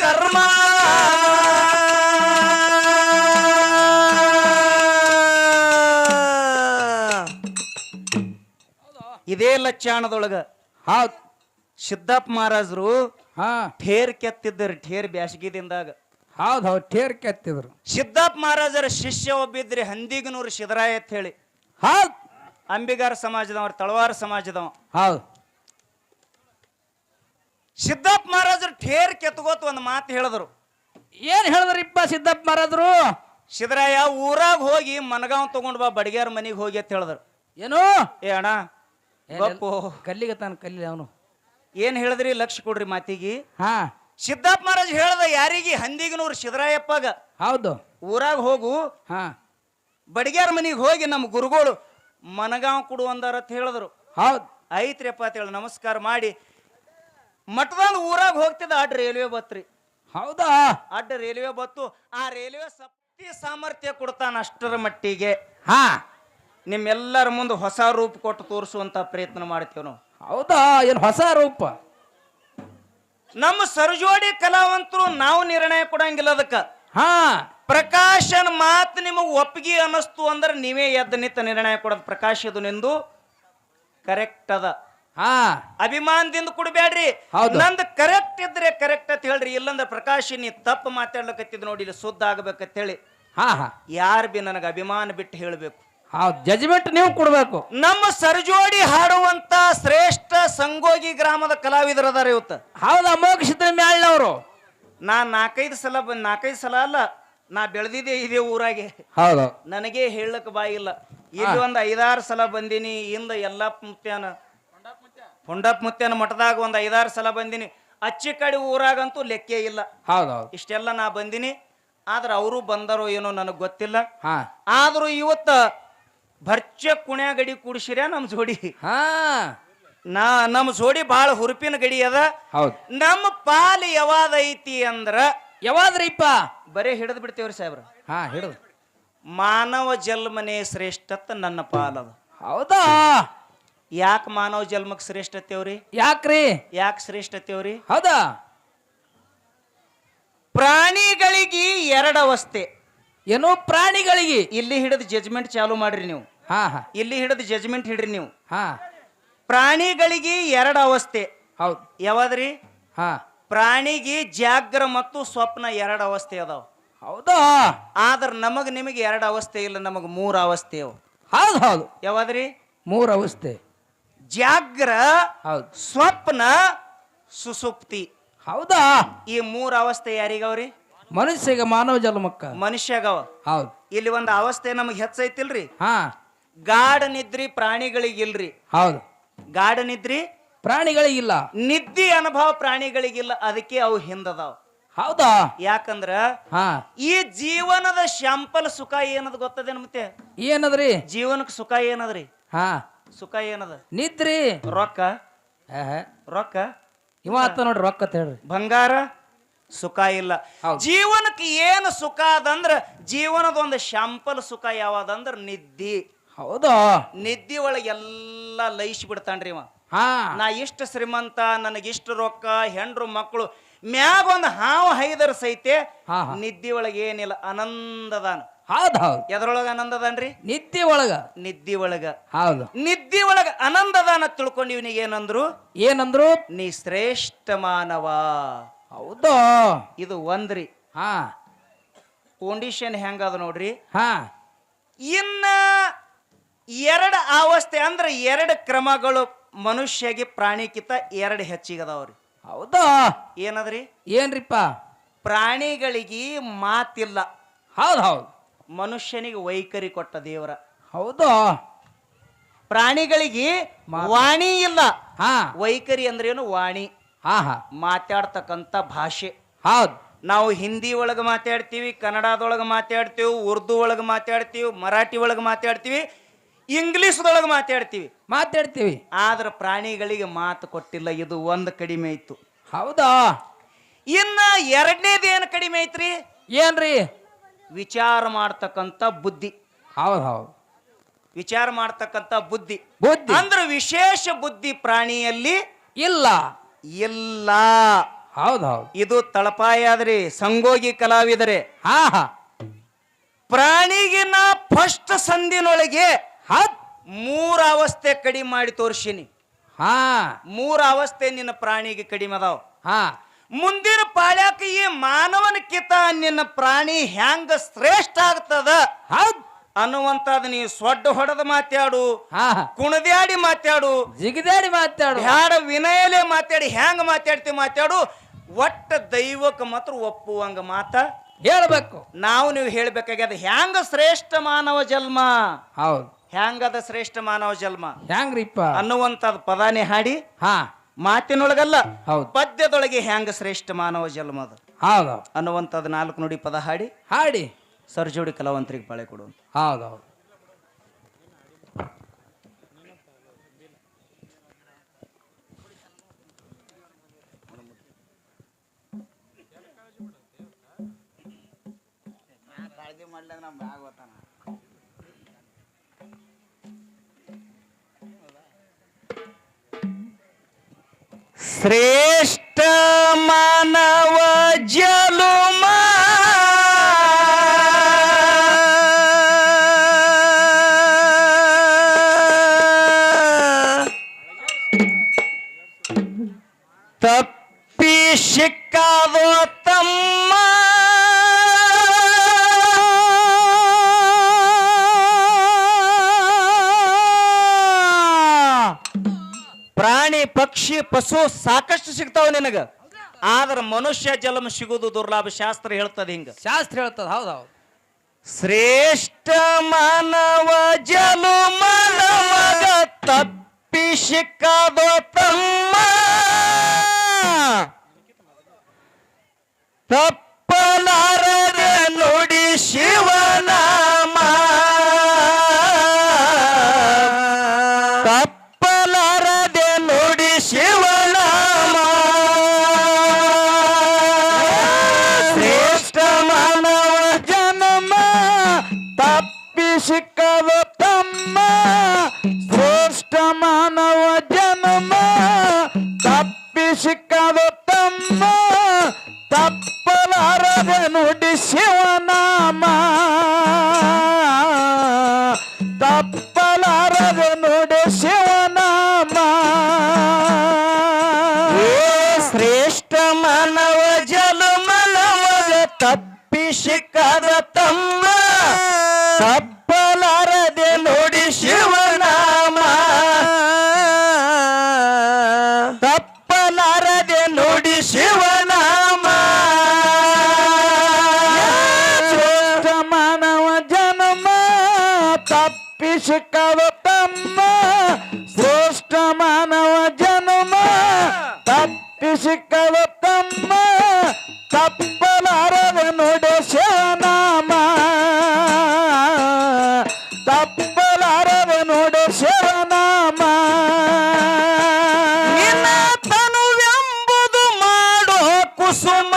ಕರ್ಮ ಇದೇ ಲಚ್ಚಾಣದೊಳಗ ಹೌದ್ ಸಿದ್ದಪ್ಪ ಮಹಾರಾಜರು ಹಾ ಠೇರ್ ಕೆತ್ತಿದ್ದರು ಠೇರ್ ಬ್ಯಾಸಗಿದಿಂದಾಗ ಹೌದ್ ಹೌದ್ ಠೇರ್ ಕೆತ್ತಿದ್ರು ಸಿದ್ದಪ್ಪ ಮಹಾರಾಜರ ಶಿಷ್ಯ ಒಬ್ಬಿದ್ರಿ ಹಂದಿಗನೂರು ಶಿದರಾಯ ಅಂತ ಹೇಳಿ ಹೌದ್ ಅಂಬಿಗಾರ ಸಮಾಜದವ ತಳವಾರ ಸಮಾಜದವ ಹೌದ್ ಸಿದ್ದಪ್ಪ ಮಹಾರಾಜರು ಠೇರ್ ಕೆತ್ಕೋತ ಒಂದು ಮಾತು ಹೇಳಿದ್ರು ಏನ್ ಹೇಳಿದ್ರಿಪ್ಪ ಸಿದ್ದಪ್ಪ ಮಹಾರಾಜರು ಶಿದರಾಯ ಊರಾಗ ಹೋಗಿ ಮನಗಾಂವ್ ತಗೊಂಡ್ ಬಾ ಬಡಿಗ್ಯಾರ ಮನಿಗೆ ಹೋಗಿ ಅಂತ ಹೇಳಿದ್ರು ಏನು ಏ ಅಣ್ಣ ಗಪ್ಪು ಕಲ್ಲಿಗೆ ತಾನು ಕಲ್ಲಿ ಅವನು ಏನ್ ಹೇಳಿದ್ರಿ ಲಕ್ಷ ಕೊಡ್ರಿ ಮಾತಿಗೆ ಹಾ ಸಿದ್ದಪ್ಪ ಮಹಾರಾಜ್ ಹೇಳ್ದ ಯಾರಿಗೆ ಹಂದಿಗನೂರು ಶಿದರಾಯಪ್ಪಗ ಹೌದು ಊರಾಗ ಹೋಗು ಹಾ ಬಡಿಗ್ಯಾರ ಮನಿಗೆ ಹೋಗಿ ನಮ್ಮ ಗುರುಗಳು ಮನಗಾಂವ್ ಕೊಡು ಅಂದಾರ ಅಂತ ಹೇಳಿದ್ರು ಹೌದ್ ಐತ್ರಿಯಪ್ಪ ಅಂತ ಹೇಳಿ ನಮಸ್ಕಾರ ಮಾಡಿ ಮಠದಂದ ಊರಾಗ ಹೋಗ್ತಿದ್ದ ಅಡ್ಡ ರೈಲ್ವೆ ಬತ್ರಿ ಹೌದಾ ಅಡ್ಡ ರೈಲ್ವೆ ಬತ್ತು ಆ ರೈಲ್ವೆ ಶಕ್ತಿ ಸಾಮರ್ಥ್ಯ ಕೊಡ್ತಾನ ಅಷ್ಟರ ಮಟ್ಟಿಗೆ ಹಾ ನಿಮ್ಮೆಲ್ಲರ ಮುಂದೆ ಹೊಸ ರೂಪ ಕೊಟ್ಟು ತೋರಿಸುವಂತ ಪ್ರಯತ್ನ ಮಾಡ್ತೇವೆ ನಾವು ಹೌದಾ ಏನ್ ಹೊಸ ರೂಪ ನಮ್ಮ ಸರಜೋಡಿ ಕಲಾವಂತರು ನಾವು ನಿರ್ಣಯ ಕೊಡಂಗಿಲ್ಲ ಅದಕ್ಕ ಹಾ ಪ್ರಕಾಶನ ಮಾತು ನಿಮಗ್ ಒಪ್ಪಿಗೆ ಅನ್ನಿಸ್ತು ಅಂದ್ರೆ ನೀವೇ ಎದ್ದು ನಿಂತ ನಿರ್ಣಯ ಕೊಡೋದು ಪ್ರಕಾಶ್ ಇದು ನಿಂದು ಕರೆಕ್ಟ್ ಅದ ಹಾ ಅಭಿಮಾನದಿಂದ ಕೊಡಬೇಡ್ರಿ ಹೌದು. ನಂದು ಕರೆಕ್ಟ್ ಇದ್ರೆ ಕರೆಕ್ಟ್ ಅಂತ ಹೇಳ್ರಿ ಇಲ್ಲಂದ್ರೆ ಪ್ರಕಾಶ್ ನೀ ತಪ್ಪು ಮಾತಾಡ್ಲಕತ್ತಿದ್ ನೋಡಿ ಇಲ್ಲಿ ಶುದ್ಧ ಆಗ್ಬೇಕಂತ ಹೇಳಿ ಹಾ ಹಾ ಯಾರು ಬಿ ನನಗೆ ಅಭಿಮಾನ ಬಿಟ್ಟು ಹೇಳಬೇಕು ಹೌದ್ ಜಜ್ಮೆಂಟ್ ನೀವು ಕೊಡ್ಬೇಕು ನಮ್ಮ ಸರಜೋಡಿ ಹಾಡುವಂತ ಶ್ರೇಷ್ಠ ಸಂಗೋಗಿ ಗ್ರಾಮದ ಕಲಾವಿದರದಾರ ಇವತ್ತು ಹೌದಾ ಅಮೋಘ ಸಿದ್ಧ ಮ್ಯಾಳ್ನವರು ನಾ ನಾಲ್ಕೈದು ಸಲ ಅಲ್ಲ ನಾ ಬೆಳೆದಿದ್ದೆ ಇದೇ ಊರಾಗೆ ಹೌದು ನನಗೆ ಹೇಳಕ್ ಬಾಯಿಲ್ಲ ಇಲ್ಲಿ ಒಂದು 5-6 ಸಲ ಬಂದೀನಿ ಇಂದ ಯಲ್ಲಪ್ಪ ಮುತ್ಯಾನ ಪುಂಡಪ್ಪ ಮುತ್ಯಾನ ಮಠದಾಗ ಒಂದು 5-6 ಸಲ ಬಂದೀನಿ ಅಚ್ಚಿ ಕಡೆ ಊರಾಗಂತೂ ಲೆಕ್ಕೇ ಇಲ್ಲ ಹೌದೌದು ಇಷ್ಟೆಲ್ಲ ನಾ ಬಂದೀನಿ ಆದ್ರೆ ಅವರು ಬಂದಾರೋ ಏನೋ ನನಗೆ ಗೊತ್ತಿಲ್ಲ ಹಾ ಆದ್ರೂ ಇವತ್ತ ಭರ್ಚ ಕುಣ್ಯಾ ಗಡಿ ಕೂಡಿಸಿರ್ಯಾ ನಮ್ಮ ಜೋಡಿ ಹಾ ನಮ್ಮ ಜೋಡಿ ಬಹಳ ಹುರುಪಿನ ಗಡಿ ಅದ ಹೌದು ನಮ್ಮ ಪಾಲು ಯಾವಾದ ಐತಿ ಅಂದ್ರ ಯಾವಾದ್ರಿಪ್ಪ ಬರೇ ಹಿಡಿದು ಬಿಡ್ತೇವ್ರಿ ಸಾಹೇಬ್ರ ಹಾ ಹಿಡಿದು ಮಾನವ ಜನ್ಮನೇ ಶ್ರೇಷ್ಠತ್ ನನ್ನ ಪಾಲದ ಹೌದಾ ಯಾಕೆ ಮಾನವ ಜನ್ಮಕ್ಕೆ ಶ್ರೇಷ್ಠತೇವ್ರಿ ಯಾಕ್ರಿ ಯಾಕೆ ಶ್ರೇಷ್ಠತೇವ್ರಿ ಹೌದಾ ಪ್ರಾಣಿಗಳಿಗೆ 2 ಅವಸ್ಥೆ ಏನೋ ಪ್ರಾಣಿಗಳಿಗೆ ಇಲ್ಲಿ ಹಿಡಿದು ಜಜ್ಮೆಂಟ್ ಚಾಲು ಮಾಡ್ರಿ ನೀವು ಹಾ ಹಾ ಇಲ್ಲಿ ಹಿಡಿದು ಜಜ್ಮೆಂಟ್ ಹಿಡ್ರಿ ನೀವು ಹಾ ಪ್ರಾಣಿಗಳಿಗೆ 2 ಅವಸ್ಥೆ ಹೌದು ಯಾವಾದ್ರಿ ಹಾ ಪ್ರಾಣಿಗೆ ಜಾಗ್ರ ಮತ್ತು ಸ್ವಪ್ನ 2 ಅವಸ್ಥೆ ಅದಾವ ಹೌದಾ ಆದ್ರೆ ನಿಮಗೆ 2 ಅವಸ್ಥೆ ಇಲ್ಲ ನಮಗೆ 3 ಅವಸ್ಥೆ ಅವ ಹೌದು ಹೌದು ಯಾವಾದ್ರಿ 3 ಅವಸ್ಥೆ ಜಾಗ್ರ ಹೌದು ಸ್ವಪ್ನ ಸುಸುಪ್ತಿ ಹೌದಾ ಈ 3 ಅವಸ್ಥೆ ಯಾರಿಗವ್ರಿ ಮನುಷ್ಯಗ ಮಾನವ ಜನ್ಮಕ್ಕ ಮನುಷ್ಯಗವ ಹೌದು ಇಲ್ಲಿ ಒಂದು ಅವಸ್ಥೆ ನಮಗೆ ಹೆಚ್ಚೈತಿಲ್ರಿ ಹಾ ಗಾಢ ನಿದ್ರಿ ಪ್ರಾಣಿಗಳಿಗಿಲ್ರಿ ಹೌದು ಗಾಢ ನಿದ್ರಿ ಪ್ರಾಣಿಗಳಿಗಿಲ್ಲ ನಿದ್ದಿ ಅನುಭವ ಪ್ರಾಣಿಗಳಿಗಿಲ್ಲ ಅದಕ್ಕೆ ಅವು ಹಿಂದದಾವ ಹೌದಾ ಯಾಕಂದ್ರ ಹಾ ಈ ಜೀವನದ ಶಾಂಪಲ್ ಸುಖ ಏನದ ಗೊತ್ತದೇನ ಮತ್ತೆ ಏನದ್ರಿ ಜೀವನಕ್ಕೆ ಸುಖ ಏನದ್ರಿ ಹಾ ಸುಖ ಏನದ ನಿದ್ರಿ ರೊಕ್ಕ ಆಹಾ. ರೊಕ್ಕ ಇವ ಆತ ನೋಡ್ರಿ ರೊಕ್ಕ ಅಂತ ಹೇಳ್ರಿ ಬಂಗಾರ ಸುಖ ಇಲ್ಲ ಹೌದು. ಜೀವನಕ್ಕೆ ಏನು ಸುಖ ಅದಂದ್ರ ಜೀವನದ ಒಂದು ಶಾಂಪಲ್ ಸುಖ ಯಾವದಂದ್ರ ನಿದ್ದಿ ಹೌದಾ ನಿದ್ದಿ ಒಳಗೆ ಎಲ್ಲ ಲೈಸಿ ಬಿಡ್ತಾನ್ರಿ ಇವ ಹಾ ನಾ ಇಷ್ಟ ಶ್ರೀಮಂತ ನನಗಿಷ್ಟು ರೊಕ್ಕ ಹೆಂಡ್ರು ಮಕ್ಕಳು ಮ್ಯಾಗ ಒಂದು ಹಾವು ಹೈದರ ಸೈತೆ ಹಾ, ಹಾ. ನಿದ್ದಿ ಒಳಗೆ ಏನಿಲ್ಲ ಆನಂದದಾನ ಹೌದು ಹೌದು ಎದ್ರೊಳಗ ಆನಂದದಾನ್ರಿ ನಿದ್ದೆ ಒಳಗ ನಿದ್ದಿ ಒಳಗ ಹೌದು ನಿದ್ದಿ ಒಳಗ ಆನಂದದಾನ ತಿಳ್ಕೊಂಡು ಇವನಿಗೆ ಏನಂದ್ರು ಏನಂದ್ರು ನೀ ಶ್ರೇಷ್ಠ ಮಾನವ ಹೌದಾ ಇದು ಒಂದ್ರಿ ಹಾ ಕಂಡೀಷನ್ ಹೆಂಗದ ನೋಡ್ರಿ ಹಾ ಇನ್ನ 2 ಅವಸ್ಥೆ ಅಂದ್ರೆ 2 ಕ್ರಮಗಳು ಮನುಷ್ಯಗೆ ಪ್ರಾಣಿಕಿತ 2 ಹೆಚ್ಚಿಗದವ್ರಿ ಹೌದಾ ಏನದ್ರಿ ಏನ್ರಿಪ್ಪ ಪ್ರಾಣಿಗಳಿಗೆ ಮಾತಿಲ್ಲ ಹೌದು ಹೌದು ಮನುಷ್ಯನಿಗೆ ವೈಖರಿ ಕೊಟ್ಟ ದೇವರ ಹೌದಾ ಪ್ರಾಣಿಗಳಿಗೆ ವಾಣಿ ಇಲ್ಲ ಹಾ ವೈಖರಿ ಅಂದ್ರೇನು ವಾಣಿ ಹಾ ಹಾ ಮಾತಾಡ್ತಕ್ಕಂಥ ಭಾಷೆ ಹೌದು ನಾವು ಹಿಂದಿ ಒಳಗೆ ಮಾತಾಡ್ತೀವಿ ಕನ್ನಡದೊಳಗೆ ಮಾತಾಡ್ತೀವಿ ಉರ್ದು ಒಳಗೆ ಮಾತಾಡ್ತೀವಿ ಮರಾಠಿ ಒಳಗೆ ಮಾತಾಡ್ತೀವಿ ಇಂಗ್ಲಿಷ್ದೊಳಗೆ ಮಾತಾಡ್ತೀವಿ ಆದ್ರೆ ಪ್ರಾಣಿಗಳಿಗೆ ಮಾತು ಕೊಟ್ಟಿಲ್ಲ ಇದು ಒಂದು ಕಡಿಮೆ ಇತ್ತು ಹೌದಾ ಇನ್ನ 2ನೇದು ಏನು ಕಡಿಮೆ ಐತ್ರಿ ಏನ್ರಿ ವಿಚಾರ ಮಾಡ್ತಕ್ಕಂಥ ಬುದ್ಧಿ ಹೌದು ಹೌದು ವಿಚಾರ ಮಾಡ್ತಕ್ಕಂಥ ಬುದ್ಧಿ ಬುದ್ಧಿ ಅಂದ್ರೆ ವಿಶೇಷ ಬುದ್ಧಿ ಪ್ರಾಣಿಯಲ್ಲಿ ಇಲ್ಲ ಇಲ್ಲ ಹೌದ್ ಹೌದ್ ಇದು ತಳಪಾಯ ಆದ್ರಿ ಸಂಗೋಗಿ ಕಲಾವಿದರೆ. ಹಾ ಹಾ ಪ್ರಾಣಿಗಿನ ಫಸ್ಟ್ ಸಂದಿನೊಳಗೆ ಹತ್ 3 ಅವಸ್ಥೆ ಕಡಿಮೆ ಮಾಡಿ ತೋರ್ಸಿನಿ. ಹಾ 3 ಅವಸ್ಥೆ ನಿನ್ನ ಪ್ರಾಣಿಗೆ ಕಡಿಮೆ ಅದಾವ. ಹಾ ಮುಂದಿನ ಪಾಳ್ಯಾಕ ಈ ಮಾನವನಕ್ಕಿಂತ ನಿನ್ನ ಪ್ರಾಣಿ ಹ್ಯಾಂಗ ಶ್ರೇಷ್ಠ ಆಗ್ತದ ಹೌದ್ ಅನ್ನುವಂಥದ್ದು ನೀ ಸೊಡ್ಡ ಹೊಡೆದ ಮಾತಾಡು, ಹಾ ಕುಣದ್ಯಾಡಿ ಮಾತಾಡು, ಜಿಗಿದಾಡಿ ಮಾತಾಡು. ಬ್ಯಾಡ ವಿನಯಲೇ ಮಾತಾಡಿ, ಹ್ಯಾಂಗ ಮಾತಾಡ್ತಿ ಮಾತಾಡು. ಒಟ್ಟ ದೈವಕ್ಕೆ ಮಾತ್ರ ಒಪ್ಪುವಂಗ ಮಾತ ಹೇಳ್ಬೇಕು. ನಾವು ನೀವು ಹೇಳ್ಬೇಕಾಗ್ಯದ. ಹ್ಯಾಂಗ ಶ್ರೇಷ್ಠ ಮಾನವ ಜನ್ಮ, ಹೌದ್ ಹ್ಯಾಂಗದ ಶ್ರೇಷ್ಠ ಮಾನವ ಜನ್ಮ ಹ್ಯಾಂಗ್ರಿಪ್ಪ ಅನ್ನುವಂಥದ್ದು ಪದಾನೇ ಹಾಡಿ ಹಾ ಮಾತಿನೊಳಗಲ್ಲ ಹೌದ್ ಪದ್ಯದೊಳಗೆ ಹ್ಯಾಂಗ ಶ್ರೇಷ್ಠ ಮಾನವ ಜನ್ಮ ಅದು ಹೌದ್ ಹೌದ್ ಅನ್ನುವಂಥದ್ದು 4 ನುಡಿ ಪದ ಹಾಡಿ ಹಾಡಿ ಸರ್ಜೋಡಿ ಕಲಾವಂತರಿಗೆ ಬಾಳೆ ಕೊಡು. ಹೌದ್ ಹೌದ್ ಶ್ರೇಷ್ಠ ಮಾನವ ಜನುಮ ತಪ್ಪಿ ಸಿಕ್ಕಾದೋ ತಮ್ಮ ಪ್ರಾಣಿ ಪಕ್ಷಿ ಪಶು ಸಾಕಷ್ಟು ಸಿಗ್ತಾವ ನಿನಗ, ಆದ್ರೆ ಮನುಷ್ಯ ಜನ್ಮ ಸಿಗುವುದು ದುರ್ಲಭ. ಶಾಸ್ತ್ರ ಹೇಳ್ತದೆ ಹಿಂಗ, ಶಾಸ್ತ್ರ ಹೇಳ್ತದ. ಹೌದ್ ಹೌದ್ ಶ್ರೇಷ್ಠ ಮಾನವ ಜನುಮ ನಮಗ ತಪ್ಪಿ ಸಿಕ್ಕಾದೋ ತಮ್ಮ, ತಪ್ಪಲಾರದೆ ನುಡಿ ಶಿವನಾಮ, ತಪ್ಪಲಾರದೆ ನುಡಿ ಶಿವನಾಮ. ಶ್ರೇಷ್ಠ ಮಾನವ ಜನ್ಮ ತಪ್ಪಿ ಸಿಕ್ಕದ ತಮ್ಮ, ಶ್ರೇಷ್ಠ ಮಾನವ ಜನ್ಮ ತಪ್ಪಿ ಸಿಕ್ಕದ ತಮ್ಮ, ತಪ್ಪಲಾರದೆ ನುಡಿ ಶಿವನಾಮ, ತಪ್ಪಲಾರದೆ ನುಡಿ ಶಿವನಾಮ. ಶ್ರೇಷ್ಠ ಮಾನವ ಜನ್ಮ ನಮಗ ತಪ್ಪಿ ಸಿಕ್ಕದ ತಮ್ಮ, ತಪ್ಪಲಾರದೆ ನುಡಿ ಶಿವನಾಮ, ತಪ್ಪಲಾರದೆ ನುಡಿ ಶಿವನಾಮ. ಶ್ರೇಷ್ಠ ಮಾನವ ಜನ್ಮ ತಪ್ಪಿ ಸಿಕ್ಕದ ತಮ್ಮ, ಶ್ರೇಷ್ಠ ಮಾನವ ಜನ್ಮ ತಪ್ಪಿ ಸಿಕ್ಕದ ತಮ್ಮ, ತಪ್ಪಲಾರದೆ ನುಡಿ ಶಿವನಾಮ, ತಪ್ಪಲಾರದೆ ನುಡಿ ಶಿವನಾಮ. ನಿನ್ನ ತನುವೆಂಬುದು ಮಾಡೋ ಕುಸುಮ,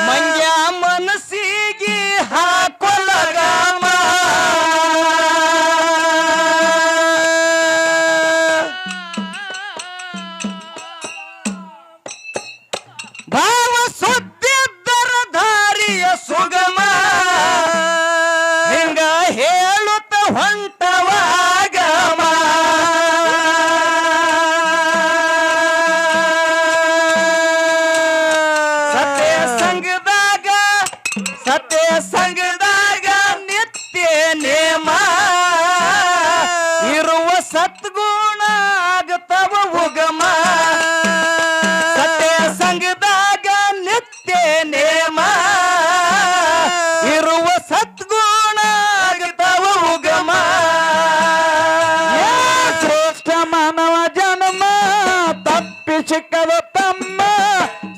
ಮಂಗ್ಯ ಮನಸ್ಸಿಗೆ ಹಾಕೊಲಗಾಮ, ಭಾವ ಸುದ್ದಿದ್ದರ ದಾರಿಯ ಸುಗಮ, ಹಿಂಗ ಹೇಳುತ್ತ ಹೊಂಟವಾಗಮ. ಸತ್ಯ ಸಂಗದಾಗ ಸತ್ಯ ಸಂಗದಾಗ ನಿತ್ಯ ನೇಮ, ಇರುವ ಸದ್ಗುಣ ಆಗತವ ಉಗಮ. ಸತ್ಯ ಸಂಗದಾಗ ನಿತ್ಯ ನೇಮ, ಇರುವ ಸದ್ಗುಣ ಆಗತವ ಉಗಮ. ಶ್ರೇಷ್ಠ ಮಾನವ ಜನ್ಮ ತಪ್ಪಿ ಸಿಕ್ಕದ ತಮ್ಮ,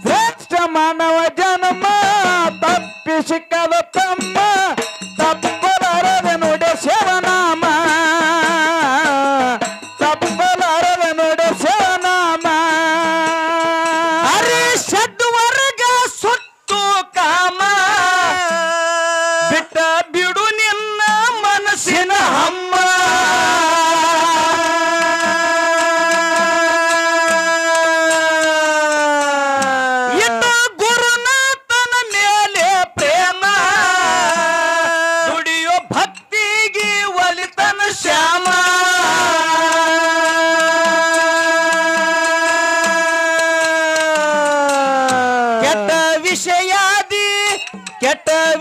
ಶ್ರೇಷ್ಠ ಮಾನವ ಜನ್ಮ ತಪ್ಪಿ ಸಿಕ್ಕದ ತಮ್ಮ, ತಪ್ಪಲಾರದೆ ನುಡಿ ಶಿವನಾಮ,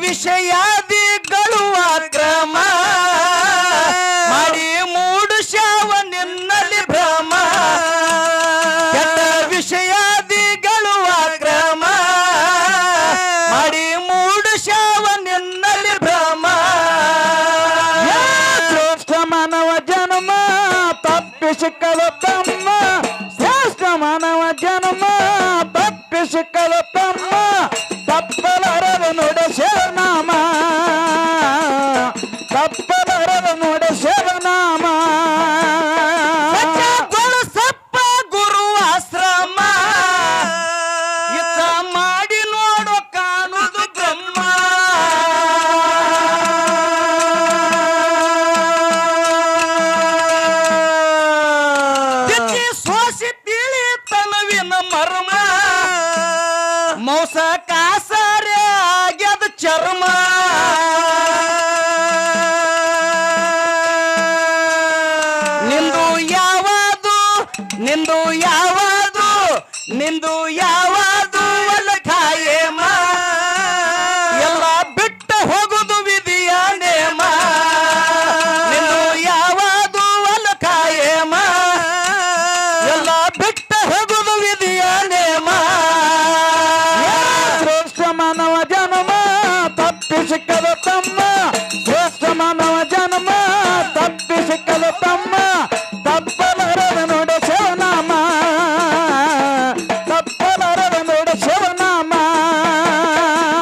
ವಿಷಯಾದಿಗಳು ಅಕ್ರಮ ಮಾಡಿ ಮೂಡುಶ್ಯಾವ ನಿನ್ನಲ್ಲಿ ಭ್ರಮ ಕೆಟ್ಟ ವಿಷಯಾದಿಗಳು ಅಕ್ರಮ ಮಾಡಿ ಮೂಡುಶ್ಯಾವ ನಿನ್ನಲ್ಲಿ ಭ್ರಮ ಶ್ರೇಷ್ಠ ಮಾನವ ಜನ್ಮ ತಪ್ಪಿಸಿಕಲ ತಮ್ಮ ಶ್ರೇಷ್ಠ ಮಾನವ ಜನ್ಮ ತಪ್ಪಿಸಿಕಲ ತಮ್ಮ ತಪ್ಪಲರದ ನುಡ ಶಿವನಾಮ ತಪ್ಪಲರದ ನುಡ ಶಿವನಾಮ ಗೊಳಸಪ್ಪ ಗುರು ಆಶ್ರಮ ಇತ್ತ ಮಾಡಿ ನೋಡೋ ಕಾಣುದು ಬ್ರಹ್ಮ ತಿಚ್ಚಿ ಸೋಸಿ ತಿಳಿ ತನವಿನ ಮರ್ಮ ಮೋಸ ಕಾಸರೆ ಆಗ್ಯದ ಚರ್ಮ ನಿಂದು ಯಾವುದು ನಿಂದು ಯಾವುದು ನಿಂದು ಯಾವುದು ಅಲ್ಲ ಖಾಯೇಮ ಎಲ್ಲ ಬಿಟ್ಟ ಹೋಗುದು ವಿಧಿಯ ನೇಮ ನಿಂದು ಯಾವುದು ಅಲ್ಲ ಖಾಯೇಮ ಎಲ್ಲ ಬಿಟ್ಟ ಹೋಗುದು ವಿಧಿಯ ನೇಮ ಶ್ರೇಷ್ಠ ಮಾನವ ಜನ್ಮ ತಪ್ಪಿಸಿಕಲ ತಮ್ಮ ಶ್ರೇಷ್ಠ ಮಾನವ ಜನ್ಮ ತಪ್ಪಿಸಿಕಲ ತಮ್ಮ ತಪ್ಪಲರದ ನುಡ ಶಿವನಾಮ ತಪ್ಪಲರದ ನುಡ ಶಿವನಾಮ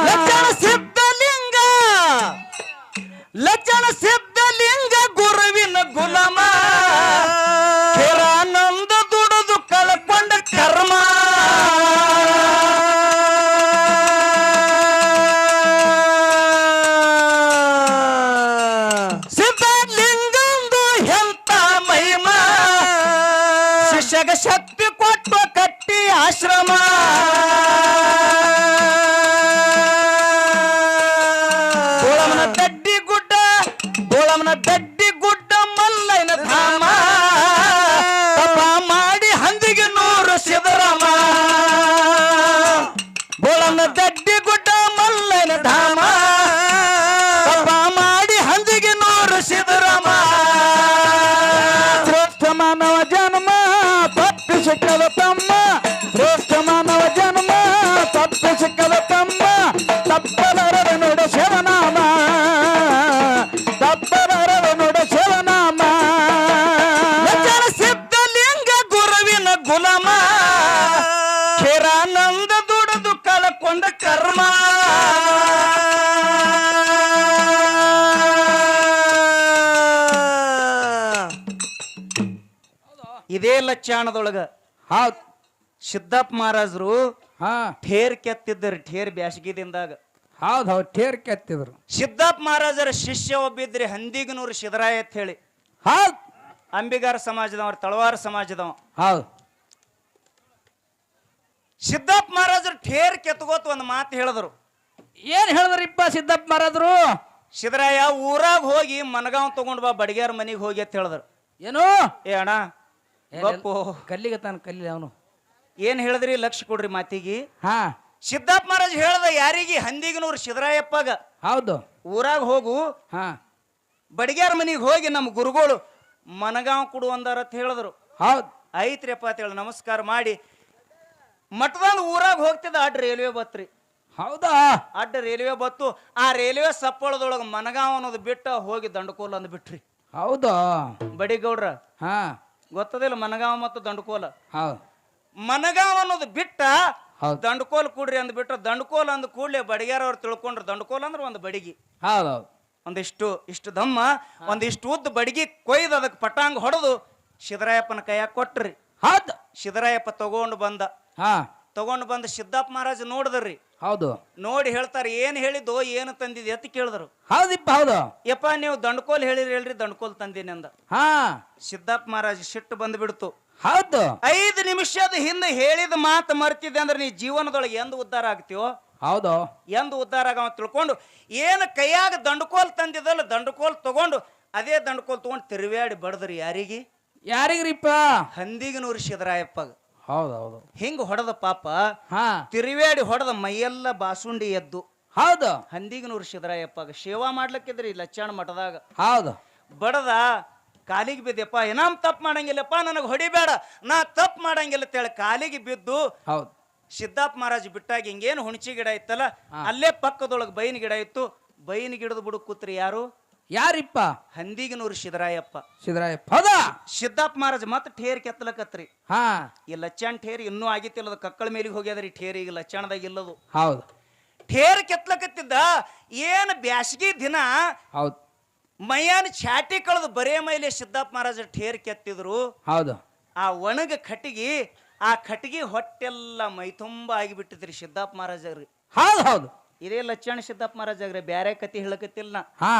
ಲಕ್ಷಣ ಸಿದ್ಧಲಿಂಗ ಲಕ್ಷಣ ಸಿದ್ಧಲಿಂಗ ಗುರುವಿನ ಗುಲಾಮ ಚಿರಾನಂದ ದುಡಿದು ಕಳ್ಕೊಂಡ ಕರ್ಮ ಸಿದ್ಧಲಿಂಗಂದು ಎಂತ ಮಹಿಮ ಶಿಷ್ಯಗ ಶಕ್ತಿ ಕೊಟ್ಟು ಕಟ್ಟಿ ಆಶ್ರಮ ಗೋಳಮನ ದಡ್ಡಿ ಗುಡ್ಡ ಗೋಳಮನ ದಡ್ಡಿ ಗುಡ್ಡ ಮಲ್ಲೈನ ಧಾಮ ತಪ ಮಾಡಿ ಹಂದಿಗೆ ನೂರು ಸಿದ್ದರಾಮ ಗೋಳಮನ ದಡ್ಡಿ ಗುಡ್ಡ ಮಲ್ಲೈನ ಧಾಮ ತಪ ಮಾಡಿ ಹಂದಿಗೆ ನೂರು ಸಿದ್ದರಾಮ ಶ್ರೇಷ್ಠ ಮಾನವ ಜನ್ಮ ತಪ್ಪಿಸಿಕಲ ತಮ್ಮ ಶ್ರೇಷ್ಠ ಮಾನವ ಜನ್ಮ ತಪ್ಪಿಸಿಕಲ ತಮ್ಮ ತಪ್ಪಲರದ ನುಡ ಶಿವನಾಮ ತಪ್ಪಲರದ ನುಡ ಶಿವನಾಮ ಲಕ್ಷಣ ಸಿದ್ಧಲಿಂಗ ಗುರುವಿನ ಗುಲಾಮ ಚಿರಾನಂದ ದುಡಿದು ಕಳ್ಕೊಂಡ ಕರ್ಮ ಇದೇ ಲಚ್ಚಾಣದೊಳಗ ಹೌದು ಸಿದ್ದಪ್ಪ ಮಹಾರಾಜರು ಹಾ ಠೇರ್ ಕೆತ್ತಿದ್ದರು ಠೇರ್ ಬ್ಯಾಸಗಿದಿಂದಾಗ ಹೌದು ಹೌದು ಟೇರ್ ಕೆತ್ತಿದ್ರು ಸಿದ್ದಪ್ಪ ಮಹಾರಾಜರ ಶಿಷ್ಯ ಒಬ್ಬಿದ್ರಿ ಹಂದಿಗನೂರು ಸಿದ್ದರಾಯ ಅಂತ ಹೇಳಿ ಹೌದು ಅಂಬಿಗಾರ ಸಮಾಜದವ ತಳವಾರ ಸಮಾಜದವ ಹೌದು ಸಿದ್ದಪ್ಪ ಮಹಾರಾಜರು ಠೇರ್ ಕೆತ್ಕೋತ ಒಂದು ಮಾತು ಹೇಳಿದ್ರು ಏನ್ ಹೇಳಿದ್ರಿಪ್ಪ ಸಿದ್ದಪ್ಪ ಮಹಾರಾಜರು ಸಿದ್ದರಾಯ ಊರಾಗ ಹೋಗಿ ಮನಗಾಂವ್ ತಗೊಂಡ್ ಬಾ ಬಡಿಗ್ಯಾರ ಮನಿಗೆ ಹೋಗಿ ಅಂತ ಹೇಳಿದ್ರು ಏನು ಏ ಅಣ್ಣ ಗಪ್ಪು ಕಲ್ಲಿಗೆ ತಾನು ಕಲ್ಲಿ ಅವನು ಏನ್ ಹೇಳಿದ್ರಿ ಲಕ್ಷ ಕೊಡ್ರಿ ಮಾತಿಗೆ ಹಾ ಸಿದ್ದಪ್ಪ ಮಹಾರಾಜ್ ಹೇಳ್ದ ಯಾರಿಗೆ ಹಂದಿಗನೂರು ಸಿದ್ದರಾಯಪ್ಪಗ ಹೌದು ಊರಾಗ ಹೋಗು ಹಾ ಬಡಿಗ್ಯಾರ ಮನಿಗೆ ಹೋಗಿ ನಮ್ಮ ಗುರುಗಳು ಮನಗಾಂವ್ ಕೊಡು ಅಂದಾರ ಅಂತ ಹೇಳಿದ್ರು ಹೌದು ಐತ್ರಿಯಪ್ಪ ಅಂತ ಹೇಳಿ ನಮಸ್ಕಾರ ಮಾಡಿ ಮಠದಂದ ಊರಾಗ ಹೋಗ್ತಿದ್ದ ಅಡ್ಡ ರೈಲ್ವೆ ಬತ್ರಿ ಹೌದಾ ಅಡ್ಡ ರೈಲ್ವೆ ಬತ್ತು ಆ ರೈಲ್ವೆ ಸಪ್ಪಳದೊಳಗೆ ಮನಗಾಂವ್ ಅನ್ನೋದು ಬಿಟ್ಟ ಹೋಗಿ ದಂಡಕೋಲ ಅಂದ್ ಬಿಟ್ರಿ ಹೌದಾ ಬಡಿಗೌಡ್ರ ಹಾ ಗೊತ್ತದಿಲ್ಲ ಮನಗಾಂವ್ ಮತ್ತು ದಂಡಕೋಲ ಹೌದು ಮನಗಾಂವ್ ಅನ್ನೋದು ಬಿಟ್ಟ ಹೌದು ದಂಡಕೋಲ್ ಕೂಡ್ರಿ ಅಂದ್ಬಿಟ್ರೆ ದಂಡಕೋಲ್ ಅಂದ ಕೂಡಲೇ ಬಡಿಗ್ಯಾರ ಅವ್ರು ತಿಳ್ಕೊಂಡ್ರು ದಂಡಕೋಲ್ ಅಂದ್ರೆ ಒಂದು ಬಡಿಗಿ ಹೌದೌದು ಇಷ್ಟು ದಮ್ಮ ಒಂದಿಷ್ಟು ಉದ್ದ ಬಡಿಗಿ ಕೊಯ್ದು ಅದಕ್ಕೆ ಪಟಾಂಗ್ ಹೊಡೆದು ಸಿದ್ದರಾಯಪ್ಪನ ಕೈಯಾಗ ಕೊಟ್ರಿ ಹೌದು ಸಿದ್ದರಾಯಪ್ಪ ತಗೊಂಡು ಬಂದ ಹಾ ತಗೊಂಡು ಬಂದು ಸಿದ್ದಪ್ಪ ಮಹಾರಾಜ್ ನೋಡಿದ್ರಿ ಹೌದು ನೋಡಿ ಹೇಳ್ತಾರೆ ಏನ್ ಹೇಳಿದ್ದು ಏನು ತಂದಿದೆ ಅಂತ ಕೇಳಿದ್ರು ಹೌದಿಪ್ಪ ಹೌದು ಯಪ್ಪ ನೀವು ದಂಡಕೋಲ್ ಹೇಳಿರಿ ಹೇಳ್ರಿ ದಂಡಕೋಲ್ ತಂದೀನಿ ಅಂದ ಹಾ ಸಿದ್ದಪ್ಪ ಮಹಾರಾಜ್ ಸಿಟ್ಟು ಬಂದು ಬಿಡ್ತು ಹೌದು 5 ನಿಮಿಷದ ಹಿಂದೆ ಹೇಳಿದ ಮಾತು ಮರ್ತಿದ್ದೆ ಅಂದ್ರೆ ನೀ ಜೀವನದೊಳಗೆ ಎಂದು ಉದ್ಧಾರ ಆಗ್ತೀವೋ ಹೌದು ಎಂದು ಉದ್ಧಾರ ಆಗ ತಿಳ್ಕೊಂಡು ಏನು ಕೈಯಾಗ ದಂಡಕೋಲ್ ತಂದಿದ್ದಲ್ಲ ದಂಡಕೋಲ್ ತಗೊಂಡು ಅದೇ ದಂಡಕೋಲ್ ತಗೊಂಡು ತಿರುವ್ಯಾಡಿ ಬಡದ್ರಿ ಯಾರಿಗೆ ಯಾರಿಗ್ರಿಪ್ಪ ಹಂದಿಗನೂರು ಸಿದ್ದರಾಯಪ್ಪಗ ಹೌದು ಹೌದು ಹಿಂಗ ಹೊಡೆದ ಪಾಪ ಹಾ ತಿರುವ್ಯಾಡಿ ಹೊಡೆದ ಮೈಯೆಲ್ಲ ಬಾಸುಂಡಿ ಎದ್ದು ಹೌದು ಹಂದಿಗನೂರು ಸಿದ್ದರಾಯಪ್ಪಗ ಸೇವಾ ಮಾಡ್ಲಕ್ಕಿದ್ರಿ ಲಚ್ಚಾಣ ಮಠದಾಗ ಹೌದು ಬಡದ ಕಾಲಿಗೆ ಬಿದ್ದೆಪ್ಪ ಏನಾಮ್ ತಪ್ಪು ಮಾಡಂಗಿಲ್ಲಪ್ಪ ನನಗೆ ಹೊಡಿಬೇಡ ನಾ ತಪ್ಪು ಮಾಡಂಗಿಲ್ಲ ಅಂತೇಳಿ ಕಾಲಿಗೆ ಬಿದ್ದು ಹೌದು ಸಿದ್ದಾಪ್ ಮಹಾರಾಜ್ ಬಿಟ್ಟಾಗ ಹಿಂಗೇನು ಹುಣಚಿ ಗಿಡ ಇತ್ತಲ್ಲ ಅಲ್ಲೇ ಪಕ್ಕದೊಳಗೆ ಬೈನ್ ಗಿಡ ಇತ್ತು ಬೈನ್ ಗಿಡದ ಬುಡ ಕೂತ್ರಿ ಯಾರು ಯಾರಿಪ್ಪ ಹಂದಿಗನೂರು ಸಿದ್ದರಾಯಪ್ಪ ಸಿದ್ದರಾಯಪ್ಪ ಹೌದಾ ಸಿದ್ದಾಪ್ ಮಹಾರಾಜ್ ಮತ್ತೆ ಠೇರ್ ಕೆತ್ತಲಕತ್ರಿ ಹಾ ಈ ಲಚ್ಚಾಣ ಠೇರ್ ಇನ್ನೂ ಆಗಿತ್ತಿಲ್ಲದ ಕಕ್ಕಳ ಮೇಲಿಗೆ ಹೋಗ್ಯದ್ರಿ ಠೇರ್ ಈಗ ಲಚ್ಚಾಣದಾಗ ಇಲ್ಲದು ಹೌದು ಠೇರ್ ಕೆತ್ತಲಕತ್ತಿದ್ದ ಏನ್ ಬ್ಯಾಸಗಿ ದಿನ ಹೌದು ಮೈಯಾನ ಚಾಟಿ ಕಳೆದು ಬರೇ ಮೇಲೆ ಸಿದ್ದಾಪ್ ಮಹಾರಾಜ ಠೇರ್ ಕೆತ್ತಿದ್ರು ಹೌದು ಆ ಒಣಗ ಕಟ್ಟಿಗೆ ಹೊಟ್ಟೆಲ್ಲ ಮೈ ತುಂಬಾ ಆಗಿಬಿಟ್ಟಿದ್ರಿ ಸಿದ್ದಾಪ್ ಮಹಾರಾಜವ್ರಿ ಹೌದು ಹೌದು ಇದೇ ಲಚ್ಚಾಣ ಸಿದ್ದಾಪ್ ಮಹಾರಾಜಾಗ್ರಿ ಬ್ಯಾರೆ ಕತಿ ಹೇಳಕತ್ತಿಲ್ಲ ನಾ ಹಾ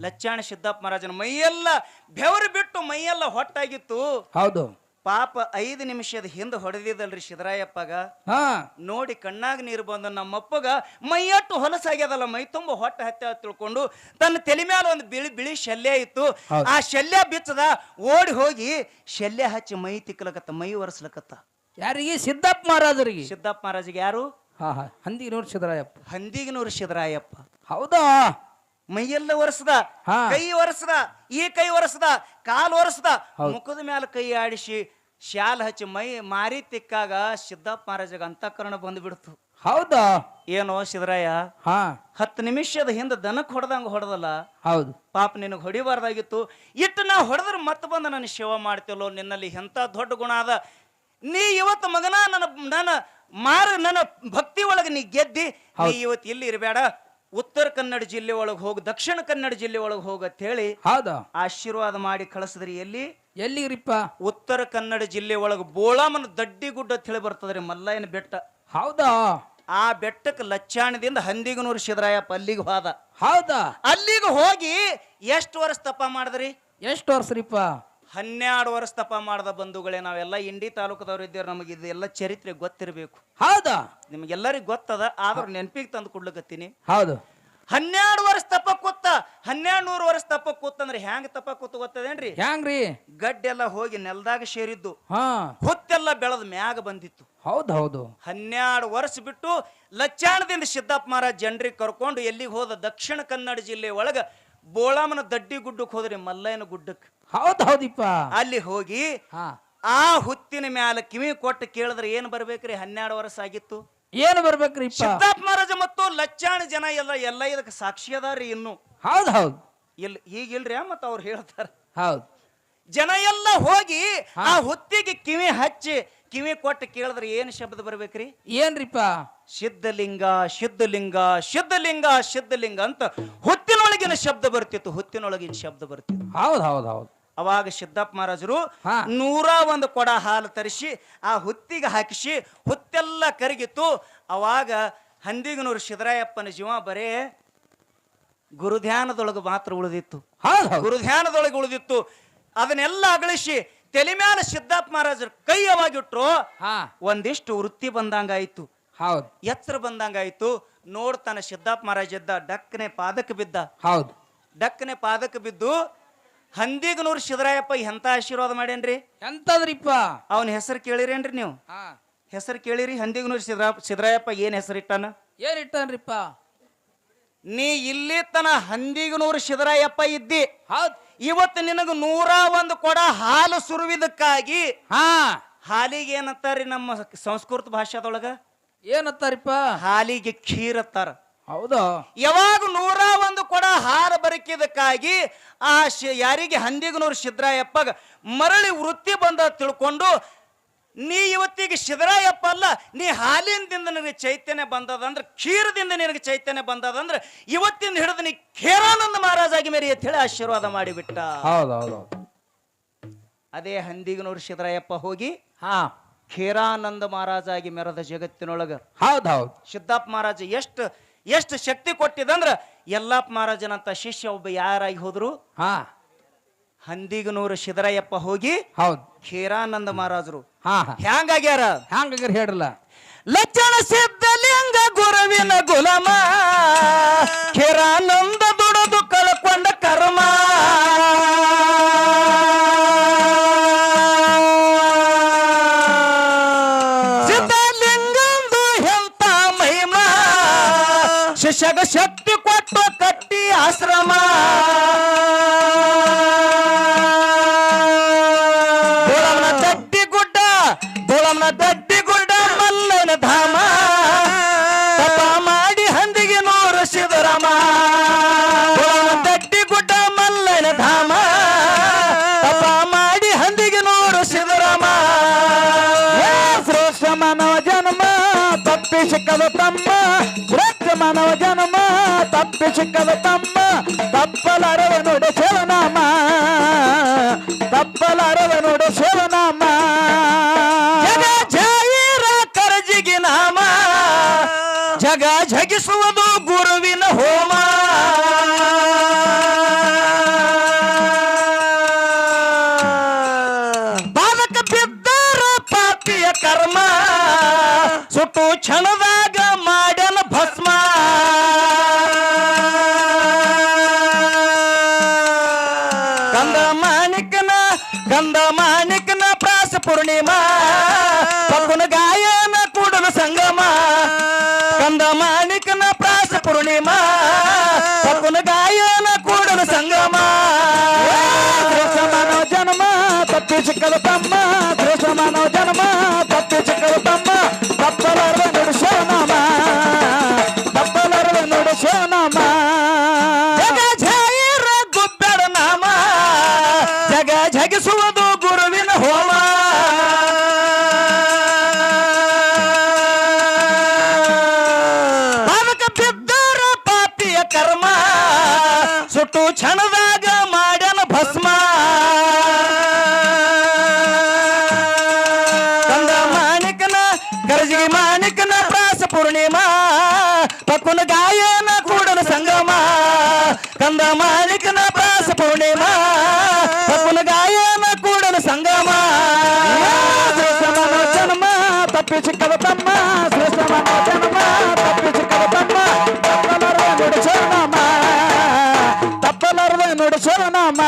ಲಚ್ಚಾಣ ಸಿದ್ದಾಪ್ ಮಹಾರಾಜನ ಮೈಯೆಲ್ಲ ಬೆವರು ಬಿಟ್ಟು ಮೈಯೆಲ್ಲ ಹೊಟ್ಟಾಗಿತ್ತು ಹೌದು ಪಾಪ 5 ನಿಮಿಷದ ಹಿಂದೆ ಹೊಡೆದಿದ್ದಲ್ರಿ ಸಿದ್ದರಾಯಪ್ಪಗ ಹಾ ನೋಡಿ ಕಣ್ಣಾಗ ನೀರು ಬಂದ ನಮ್ಮಪ್ಪಗ ಮೈಯಟ್ಟು ಹೊಲಸಾಗ್ಯದಲ್ಲ ಮೈ ತುಂಬ ಹೊಟ್ಟೆ ಹತ್ತಿ ತಿಳ್ಕೊಂಡು ತನ್ನ ತಲೆ ಮೇಲೆ ಒಂದು ಬಿಳಿ ಶಲ್ಯ ಇತ್ತು ಆ ಶಲ್ಯ ಬಿಚ್ಚದ ಓಡಿ ಹೋಗಿ ಶಲ್ಯ ಹಚ್ಚಿ ಮೈ ತಿಕ್ಕಲಕತ್ತ ಮೈ ಒರೆಸ್ಲಕತ್ತ ಯಾರಿಗೆ ಸಿದ್ದಪ್ಪ ಮಹಾರಾಜರಿಗೆ ಸಿದ್ದಪ್ಪ ಮಹಾರಾಜಿಗೆ ಯಾರು ಹಾ ಹಾ ಹಂದಿಗನೂರು ಸಿದ್ದರಾಯಪ್ಪ ಹಂದಿಗನೂರು ಸಿದ್ದರಾಯಪ್ಪ ಹೌದಾ ಮೈಯೆಲ್ಲ ಒರೆಸ್ದ ಹಾ. ಕೈ ಒರೆಸ್ದ ಈ ಕೈ ಒರೆಸ್ದ ಕಾಲು ಒರೆಸ್ದ ಮುಖದ ಮೇಲೆ ಕೈ ಆಡಿಸಿ ಶಾಲ್ ಹಚ್ಚಿ ಮಾರಿ ತಿಕ್ಕಾಗ ಸಿದ್ದಪ್ಪ ಮಹಾರಾಜಗ ಅಂತಃಕರಣ ಬಂದ್ಬಿಡ್ತು ಹೌದಾ ಏನೋ ಸಿದ್ದರಾಯ ಹಾ 10 ನಿಮಿಷದ ಹಿಂದೆ ದನಕ್ಕೆ ಹೊಡೆದಂಗ ಹೊಡೆದಲ್ಲ ಹೌದು ಪಾಪ ನಿನಗೆ ಹೊಡಿಬಾರ್ದಾಗಿತ್ತು ಇಟ್ಟು ನಾ ಹೊಡೆದ್ರೆ ಮತ್ತೆ ಬಂದು ನನ್ನ ಸೇವಾ ಮಾಡ್ತಿಲ್ಲೋ ನಿನ್ನಲ್ಲಿ ಎಂತ ದೊಡ್ಡ ಗುಣ ಅದ ನೀ ಇವತ್ತು ಮಗನ ನನ್ನ ಭಕ್ತಿ ಒಳಗೆ ನೀ ಗೆದ್ದಿ ನೀ ಇವತ್ತು ಇಲ್ಲಿ ಇರಬೇಡ ಉತ್ತರ ಕನ್ನಡ ಜಿಲ್ಲೆ ಒಳಗೆ ಹೋಗು ದಕ್ಷಿಣ ಕನ್ನಡ ಜಿಲ್ಲೆ ಒಳಗೆ ಹೋಗತ್ ಹೇಳಿ ಹೌದಾ ಆಶೀರ್ವಾದ ಮಾಡಿ ಕಳಿಸಿದ್ರಿ ಎಲ್ಲಿಗ್ರಿಪ್ಪ ಉತ್ತರ ಕನ್ನಡ ಜಿಲ್ಲೆ ಒಳಗೆ ಬೋಳಾಮನ ದಡ್ಡಿ ಗುಡ್ಡ ಅಂತ ಹೇಳಿ ಬರ್ತದ್ರಿ ಮಲ್ಲಯ್ಯನ ಬೆಟ್ಟ ಹೌದಾ ಆ ಬೆಟ್ಟಕ್ಕೆ ಲಚ್ಚಾಣದಿಂದ ಹಂದಿಗನೂರು ಸಿದ್ದರಾಯಪ್ಪ ಅಲ್ಲಿಗೆ ಹೋದ ಹೌದಾ ಅಲ್ಲಿಗೆ ಹೋಗಿ ಎಷ್ಟು ವರ್ಷ ತಪ ಮಾಡಿದ್ರಿ ಎಷ್ಟು ವರ್ಷರಿಪ್ಪ 12 ವರ್ಷ ತಪ ಮಾಡದ ಬಂಧುಗಳೇ ನಾವೆಲ್ಲ ಇಂಡಿ ತಾಲೂಕದವ್ರು ಇದ್ದೇವೆ ನಮಗೆ ಇದೆಲ್ಲ ಚರಿತ್ರೆ ಗೊತ್ತಿರಬೇಕು ಹೌದಾ ನಿಮ್ಗೆಲ್ಲರಿಗೂ ಗೊತ್ತದ ಆದ್ರೂ ನೆನಪಿಗೆ ತಂದು ಕೊಡ್ಲಕತ್ತೀನಿ ಹೌದು 12 ವರ್ಷ ತಪ ಕೂತ 1200 ವರ್ಷ ತಪ ಕೂತಂದ್ರೆ ಹ್ಯಾಂಗ ತಪ ಕೂತು ಗೊತ್ತದೇನ್ರಿ ಹ್ಯಾಂಗ್ರಿ ಗಡ್ಡೆಲ್ಲ ಹೋಗಿ ನೆಲದಾಗ ಸೇರಿದ್ದು ಹಾ ಹುತ್ತೆಲ್ಲ ಬೆಳೆದ ಮ್ಯಾಗ ಬಂದಿತ್ತು ಹೌದು ಹೌದು 12 ವರ್ಷ ಬಿಟ್ಟು ಲಚ್ಚಾಣದಿಂದ ಸಿದ್ದಪ್ಪ ಮಹಾರಾಜ್ ಜನರಿಗೆ ಕರ್ಕೊಂಡು ಎಲ್ಲಿಗೆ ಹೋದ ದಕ್ಷಿಣ ಕನ್ನಡ ಜಿಲ್ಲೆ ಒಳಗ ಬೋಳಾಮನ ದಡ್ಡಿ ಗುಡ್ಡಕ್ಕೆ ಹೋದ್ರಿ ಮಲ್ಲಯ್ಯನ ಗುಡ್ಡಕ್ಕೆ ಹೌದು ಹೌದಿಪ್ಪ ಅಲ್ಲಿ ಹೋಗಿ ಹಾ ಆ ಹುತ್ತಿನ ಮ್ಯಾಲ ಕಿವಿ ಕೊಟ್ಟು ಕೇಳಿದ್ರೆ ಏನ್ ಬರ್ಬೇಕ್ರಿ 12 ವರ್ಷ ಆಗಿತ್ತು ಏನು ಬರ್ಬೇಕ್ರಿಪ್ಪ ಸಿದ್ದಪ್ಪ ಮಹಾರಾಜ ಮತ್ತು ಲಚ್ಚಾಣ ಜನ ಎಲ್ಲ ಇದಕ್ಕೆ ಸಾಕ್ಷಿ ಅದಾರಿ ಇನ್ನು ಹೌದು ಹೌದು ಈಗಿಲ್ರಿ ಮತ್ತ ಅವ್ರು ಹೇಳ್ತಾರ ಹೌದು ಜನ ಎಲ್ಲ ಹೋಗಿ ಆ ಹುತ್ತಿಗೆ ಕಿವಿ ಕೊಟ್ಟು ಕೇಳಿದ್ರೆ ಏನ್ ಶಬ್ದ ಬರ್ಬೇಕ್ರಿ ಏನ್ರಿಪ್ಪ ಸಿದ್ಧಲಿಂಗ ಸಿದ್ಧಲಿಂಗ ಸಿದ್ಧಲಿಂಗ ಸಿದ್ಧಲಿಂಗ ಅಂತ ಹುತ್ತಿನೊಳಗಿನ ಶಬ್ದ ಬರ್ತಿತ್ತು ಹೌದು ಹೌದು ಹೌದು ಅವಾಗ ಸಿದ್ದಪ್ಪ ಮಹಾರಾಜರು 101 ಕೊಡ ಹಾಲು ತರಿಸಿ ಆ ಹುತ್ತಿಗೆ ಹಾಕಿಸಿ ಹುತ್ತೆಲ್ಲ ಕರಗಿತ್ತು ಅವಾಗ ಹಂದಿಗನೂರು ಸಿದ್ದರಾಯಪ್ಪನ ಜೀವ ಬರೇ ಗುರುಧ್ಯಾನದೊಳಗೆ ಮಾತ್ರ ಉಳಿದಿತ್ತು ಗುರುಧ್ಯಾನದೊಳಗೆ ಉಳಿದಿತ್ತು ಅದನ್ನೆಲ್ಲ ಅಗಳಿಸಿ ತಲೆ ಮೇಲೆ ಸಿದ್ದಪ್ಪ ಮಹಾರಾಜರು ಕೈ ಯಾವಾಗಿಟ್ರು ಒಂದಿಷ್ಟು ವೃತ್ತಿ ಬಂದಂಗಾಯ್ತು ಹೌದು ಎತ್ತರ ಬಂದಂಗಾಯ್ತು ನೋಡ್ತಾನೆ ಸಿದ್ದಪ್ಪ ಮಹಾರಾಜ ಇದ್ದ ಡಕ್ಕನೆ ಪಾದಕ್ಕೆ ಬಿದ್ದು ಹಂದಿಗನೂರು ಸಿದ್ದರಾಯಪ್ಪ ಎಂತ ಆಶೀರ್ವಾದ ಮಾಡ್ಯಾನ್ರಿ ಎಂತದ್ರಿಪ್ಪ ಅವನ ಹೆಸರು ಕೇಳಿರೇನ್ರಿ ನೀವು ಹೆಸರು ಕೇಳಿರಿ ಹಂದಿಗನೂರು ಸಿದ್ದರಾಯಪ್ಪ ಏನ್ ಹೆಸರಿಟ್ಟಾನ ಏನಿಟ್ಟನ್ರಿಪ್ಪ ನೀ ಇಲ್ಲಿ ತನ ಹಂದಿಗನೂರು ಸಿದ್ದರಾಯಪ್ಪ ಇದ್ದಿ ಹೌದು ಇವತ್ತು ನಿನಗ 101 ಕೊಡ ಹಾಲು ಸುರುವಿದಕ್ಕಾಗಿ ಹಾಲಿಗೆ ಏನಂತಾರಿ ನಮ್ಮ ಸಂಸ್ಕೃತ ಭಾಷಾದೊಳಗ ಏನತ್ತಾರಿಪ್ಪ ಹಾಲಿಗೆ ಖೀರ್ ಅತ್ತಾರ ಹೌದಾ ಯಾವಾಗ 101 ಕೊಡ ಹಾಲು ಬರಕಿದಕ್ಕಾಗಿ ಆ ಯಾರಿಗೆ ಹಂದಿಗನೂರು ಸಿದ್ದರಾಯಪ್ಪಗ ಮರಳಿ ವೃತ್ತಿ ಬಂದ ತಿಳ್ಕೊಂಡು ನೀ ಇವತ್ತಿಗೆ ಸಿದ್ದರಾಯಪ್ಪ ಅಲ್ಲ ನೀ ಹಾಲಿನಿಂದ ನಿನಗೆ ಚೈತನ್ಯ ಬಂದದಂದ್ರೆ ಕ್ಷೀರದಿಂದ ನಿನಗೆ ಚೈತನ್ಯ ಬಂದದಂದ್ರೆ ಇವತ್ತಿಂದ ಹಿಡಿದು ನೀ ಖೇರಾನಂದ ಮಹಾರಾಜಾಗಿ ಮೇರಿ ಅಂತ ಹೇಳಿ ಆಶೀರ್ವಾದ ಮಾಡಿಬಿಟ್ಟ ಅದೇ ಹಂದಿಗನೂರು ಸಿದ್ದರಾಯಪ್ಪ ಹೋಗಿ ಖೇರಾನಂದ ಮಹಾರಾಜಾಗಿ ಮೆರೆದ ಜಗತ್ತಿನೊಳಗ ಸಿದ್ದಪ್ಪ ಮಹಾರಾಜ ಎಷ್ಟು ಶಕ್ತಿ ಕೊಟ್ಟಿದಂದ್ರ ಯಲ್ಲಪ್ಪ ಮಹಾರಾಜನಂತ ಶಿಷ್ಯ ಒಬ್ಬ ಯಾರಾಗಿ ಹೋದ್ರು ಹಂದಿಗನೂರು ಸಿದ್ದರಾಯಪ್ಪ ಹೋಗಿ ಖೇರಾನಂದ ಮಹಾರಾಜರು ಹ್ಯಾಂಗಾಗ್ಯಾರ ಹೇಳ್ರಲ್ಲ ಲಚ್ಚಣ ಸಿದ್ಧಲಿಂಗ ಗುರುವಿನ ಗುಲಾಮ ಖೇರಾನಂದ ದುಡದು ಕಳ್ಕೊಂಡ ಕರ್ಮ ಸಿದ್ಧಲಿಂಗಂದು ಎಂತ ಮಹಿಮಾ ಶಿಷ್ಯಗ ಶಕ್ತಿ ಕೊಟ್ಟು ಕಟ್ಟಿ ಆಶ್ರಮ ಬೋಳಮ್ಮನ ದಡ್ಡಿ ಗುಡ್ಡ ಮಲ್ಲನ ಧಾಮ ತಪ ಮಾಡಿ ಹಂದಿಗೆ ನೂರು ಸಿದ್ದರಾಮ ಬೋಳಮ್ಮನ ದಡ್ಡಿ ಗುಡ್ಡ ಮಲ್ಲನ ಧಾಮ ತಪ ಮಾಡಿ ಹಂದಿಗೆ ನೂರು ಸಿದ್ದರಾಮ ಶ್ರೇಷ್ಠ ಮಾನವ ಜನ್ಮ ತಪ್ಪಿ ಸಿಕ್ಕದ ತಮ್ಮ ಶ್ರೇಷ್ಠ ಮಾನವ ಜನ್ಮ ತಪ್ಪಿ ಸಿಕ್ಕದ ತಮ್ಮ ತಪ್ಪಲಾರವ ನೋಡ ಶಿವನಾಮ ತಪ್ಪಲಾರವ ನೋಡ ಶಿವನಾಮ ಜಗ ಜಾಯಿರ ಕರಜಿಗೆ ನಾಮ ಜಗ ಜಗಿಸುವುದು ಗುರುವಿನ ಹೋಮ ಬಾಲಕ ಬಿದ್ದರ ಪಾಪಿಯ ಕರ್ಮ ಸುಟ್ಟು ಕ್ಷಣದಾಗ ಮಾಡ್ಯನ ಭಸ್ಮ ಗಂಧ ಮಾಣಿಕನ ಪ್ರಾಸ ಪೂರ್ಣಿಮಾ ಪಕ್ಕನ ಗಾಯನ ಕೂಡಲು ಸಂಗಮ ಗಂಧ ಮಾಣಿಕನ ಪ್ರಾಸ ಪೂರ್ಣಿಮಾ ಪಕ್ಕನ ಗಾಯನ ಕೂಡಲು ಸಂಗಮ ಶ್ರೇಷ್ಠ ಮಾನವ ಜನ್ಮ ತಪ್ಪಿ ಸಿಕ್ಕದ ತಮ್ಮ ಶ್ರೇಷ್ಠ ಮಾನವ ಜನ್ಮ ತಪ್ಪಿ ಸಿಕ್ಕದ ತಮ್ಮ ತಪ್ಪಲಾರವ ನೋಡು ಶಿವನಾಮ ತಪ್ಪಲಾರವ ನೋಡು ಶಿವನಾಮ ಜಗ ಜಾಯಿರ ಗುಬ್ಬೆಡ ನಾಮ ಜಗ ಜಗಿಸುವುದು ಗುರುವಿನ ಹೋಮ ಬಾಲಕ ಬಿದ್ದರ ಪಾಪಿಯ ಕರ್ಮ ಸುಟ್ಟು ಕ್ಷಣದಾಗ ಮಾಡ್ಯನ ಭಸ್ಮ ಕಂದ ಮಾಣಿಕನ ಗರಜಿಗೆ ಮಾಣಿಕನ ಪ್ರಾಸ ಪೂರ್ಣಿಮಾ ಪಕ್ಕನ ಗಾಯನ ಕೂಡನ ಸಂಗಮ ಕಂದ ಮಾಣಿಕನ ಪ್ರಾಸ ಪೂರ್ಣಿಮಾ ಪಕ್ಕನ ಗಾಯನ ಕೂಡನ ಸಂಗಮ ಶ್ರೇಷ್ಠ ಮಾನವ ಜನ್ಮ ತಪ್ಪಿ ಸಿಕ್ಕದ ತಮ್ಮ ಶ್ರೇಷ್ಠ ಮಾನವ ಜನ್ಮ ತಪ್ಪಿ ಸಿಕ್ಕದ ತಮ್ಮ ತಪ್ಪಲಾರವ ನೋಡು ಶಿವನಾಮ ತಪ್ಪಲಾರವ ನೋಡು ಶಿವನಾಮ